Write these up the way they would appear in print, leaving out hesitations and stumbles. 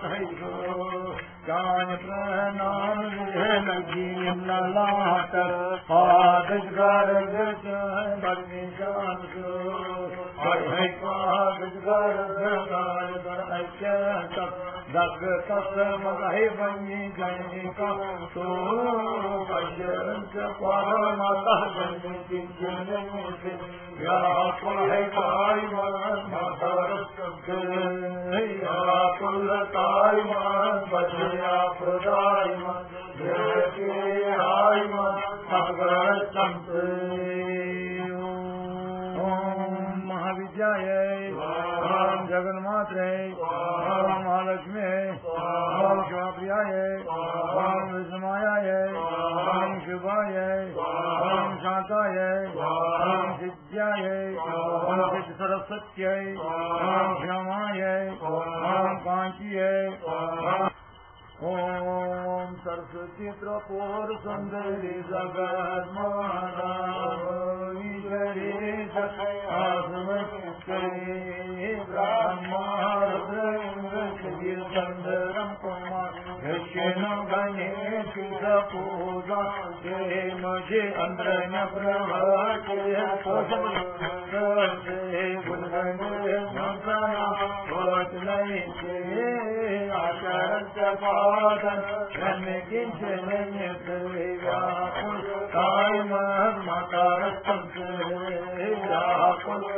जान प्रणाम लगी ललाट पादज गर्ग बनी जान पादज गर्ग जग तस मगहि बनी गई का तो बजरंग माता बनी से या कुल है काई माता या कुल ताई मान बजया प्रदाय आय मगर संत ओम महाविद्याय ओम जगन्मात्रे ओम महालक्ष्मी ओम शिवप्रियाय ओम विष्णुमायाय ओम शिवाय ओम शांताय ओम सिद्ध्याय ओम सिद्ध सरस्वत्यै ओम श्यामाय ओम कांचीय ओम सरस्वती त्रिपुर सुंदरी जगत माता ईश्वरी सखी ब्रह्मा रुद्र चंद्रम कुमार विष्णु गणेश पूजा जय मुझे अंदर न प्रभाते आचरण काय माता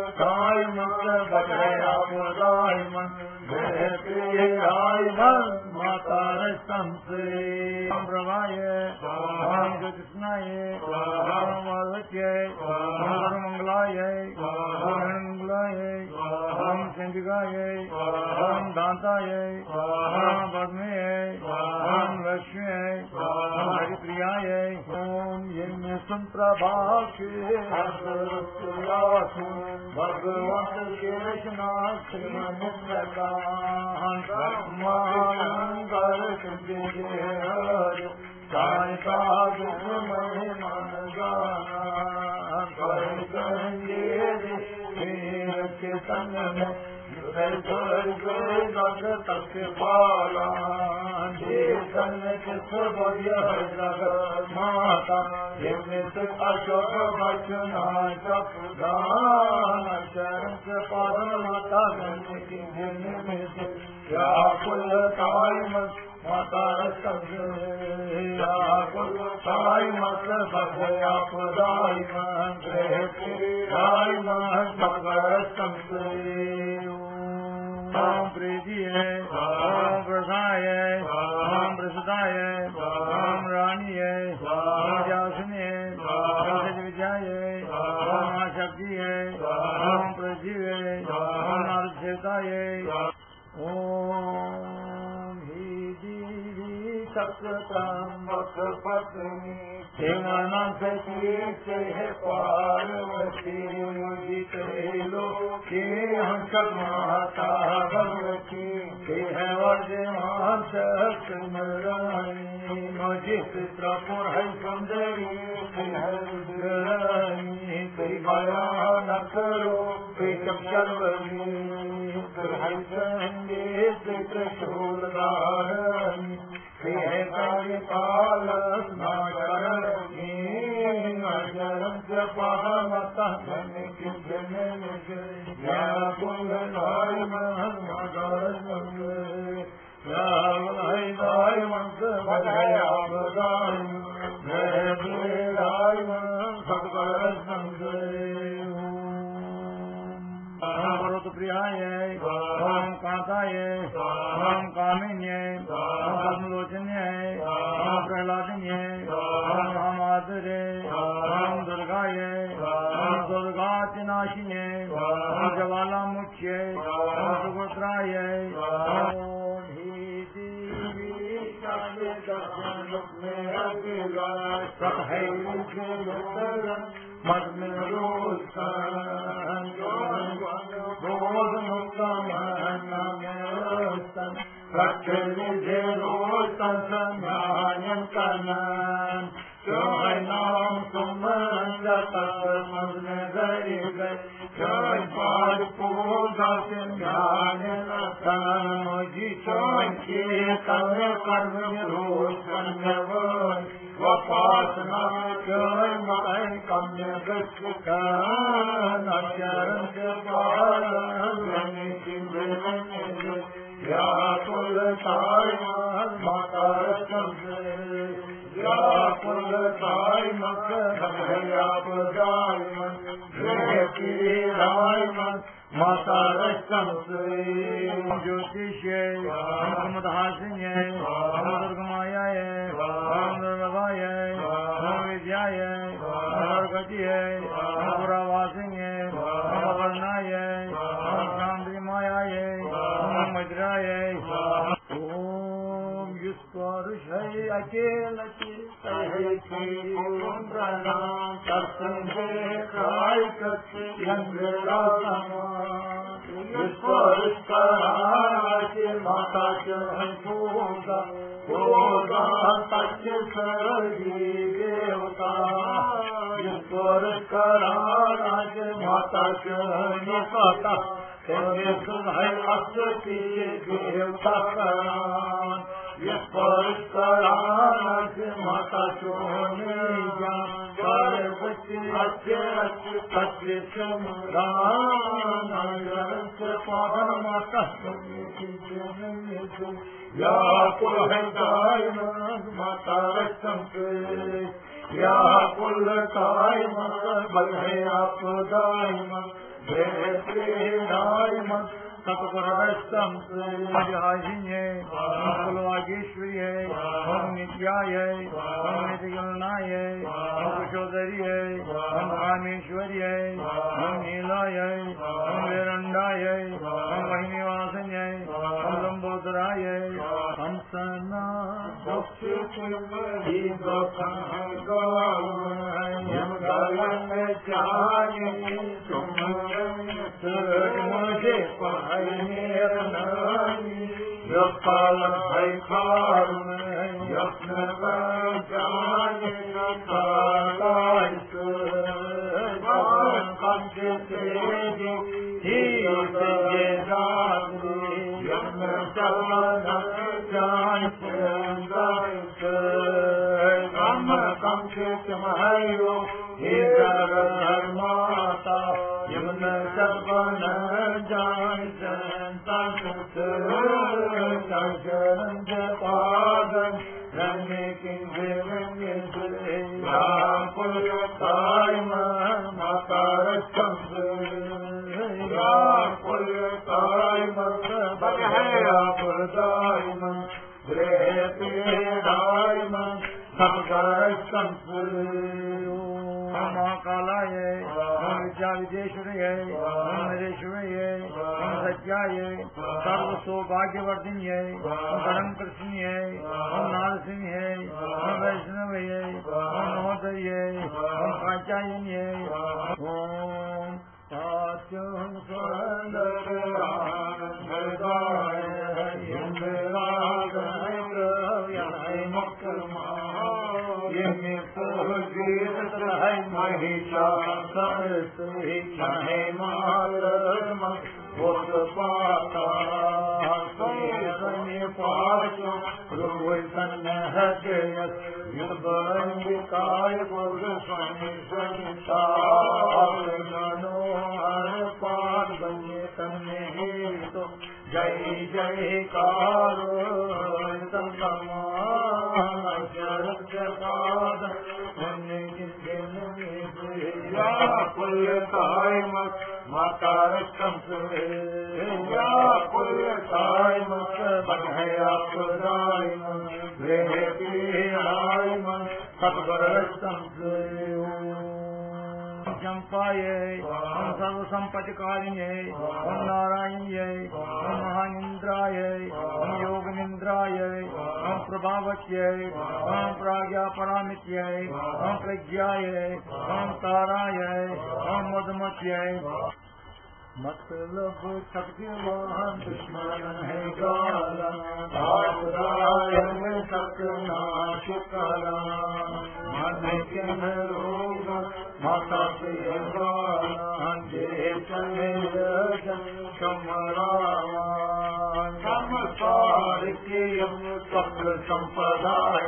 काय माता प्रभाय कृष्णाय मंगलाय मंगलाय ओम चंडिकाय ओम दाताय ओम पद्मे ओम लक्ष्मी ओम हरिप्रियाय ओम यज्ञ संप्रभाषे भगवत केशनाथ मंगल साई साध मन के संग पाला माता अशोक बचना पादन माता क्या कुल माता साई मत भगया खुदाई ओम प्रीति है ओम प्रसाय है ओम प्रसुताय है ओम रानी है ओम जासनी है ओम विद्याय है ओम शक्ति है ओम पृथ्वी है ओम नारदेवता है ओम ही देवी सप्तम्बक पत्नी सखी से पार्वती मुदित लोके हंस माता भगवती के है वर्धमान सिमरनी मुझित त्रिपुर है सुंदरी कई माया न करो चर्वनी त्रिशूलधारणी काल पाता प्रियाय ओम कांताय ओम कामिन्यै ओम पद्मलोचन्यै ओम प्रहलादिन्यै ओम महामातुरे ओम दुर्गायै ओम दुर्गातिनाशिन्यै ओम ज्वालामुख्यै ओम सुभद्रायै ओम ही देवी दर्शन नाम सुमन मतलब सत्यवान दुश्मन है गाला, आपदायन सत्यनाश कला, मन के रोग माता से गाला, देशन कमरावान संसार के चक्र संपदाय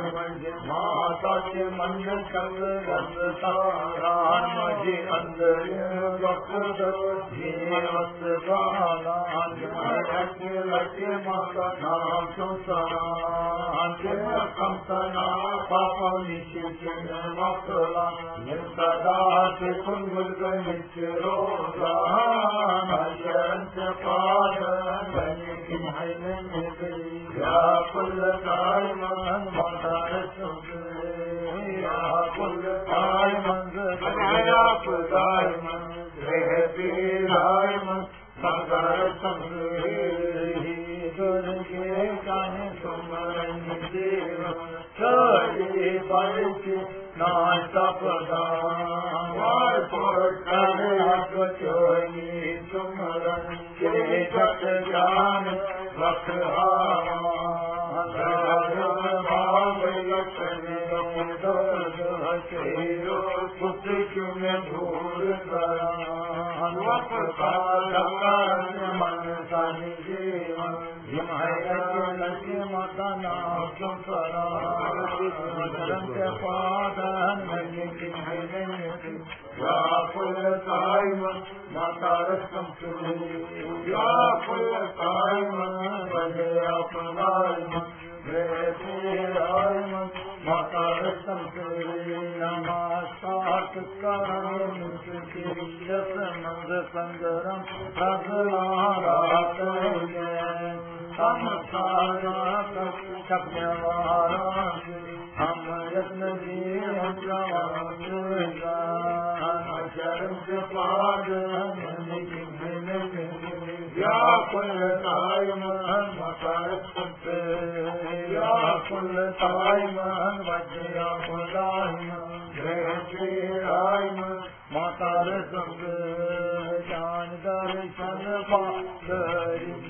माता के मन चक्र रंगतारान मजे अंदर लगे माता नाम संतना पापा निश्चित मकला सदा से कुंगल नित्य रोगा कुल काय मन माता कुल काय मंगया पुदाय मन मन संसार दुर्गे जाने सुमरन देव चले बल के नाश चोरी सुमरन के जट ज्ञान पुत्र में भूल मन सानी जीवन लगे माता नाम पादन माता रसम माता रसम नमस्कार मंद संगरम हम यत्न व्याकुल ताय मन व्याकुल ताय मन वज्या माता संग ज्ञान दर्शन पादरिम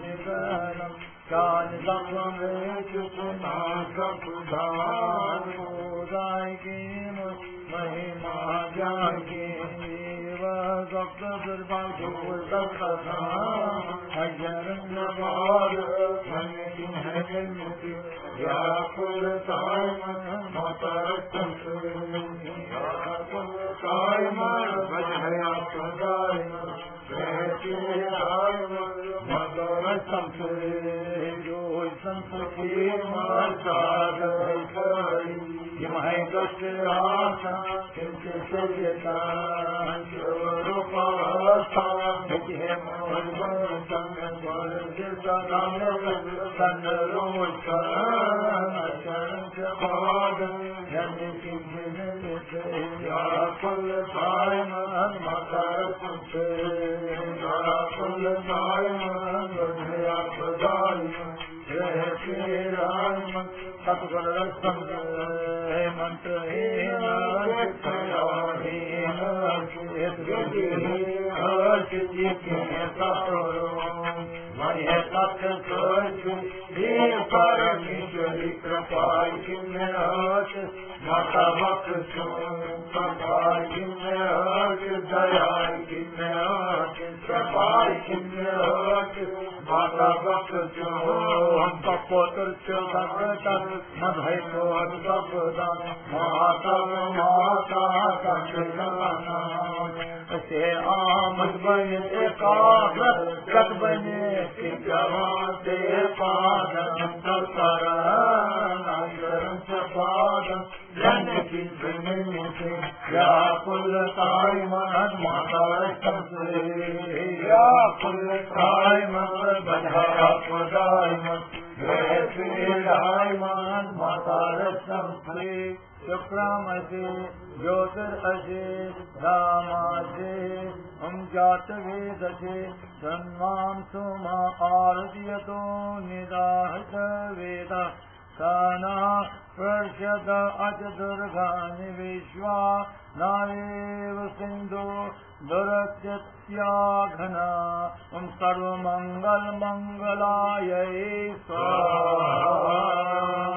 ज्ञान सपुधाय की महिमा ज्ञान की व्याकुल ताय माता सतगुण मंत्र परमेश्वरी कृपा माता भक्त दया माता भक्त हम कपोत्र मधय को माता से आमद बने एकाग्र गत बने से पादम पादम जन की व्याकुल ताय मन माता व्याकुल ताय मन बधाया पदाय मन माता शुक्रामसे ज्योतिरसे रामासे हम जात वेदसे धन्वां सोमा आरतियतो निदाहत वेद साना प्रर्षद अज दुर्गानि विश्वा नावेव से सिंधु दुरत्यत्याघना ओम सर्वमंगल मंगलाय स्वाहा।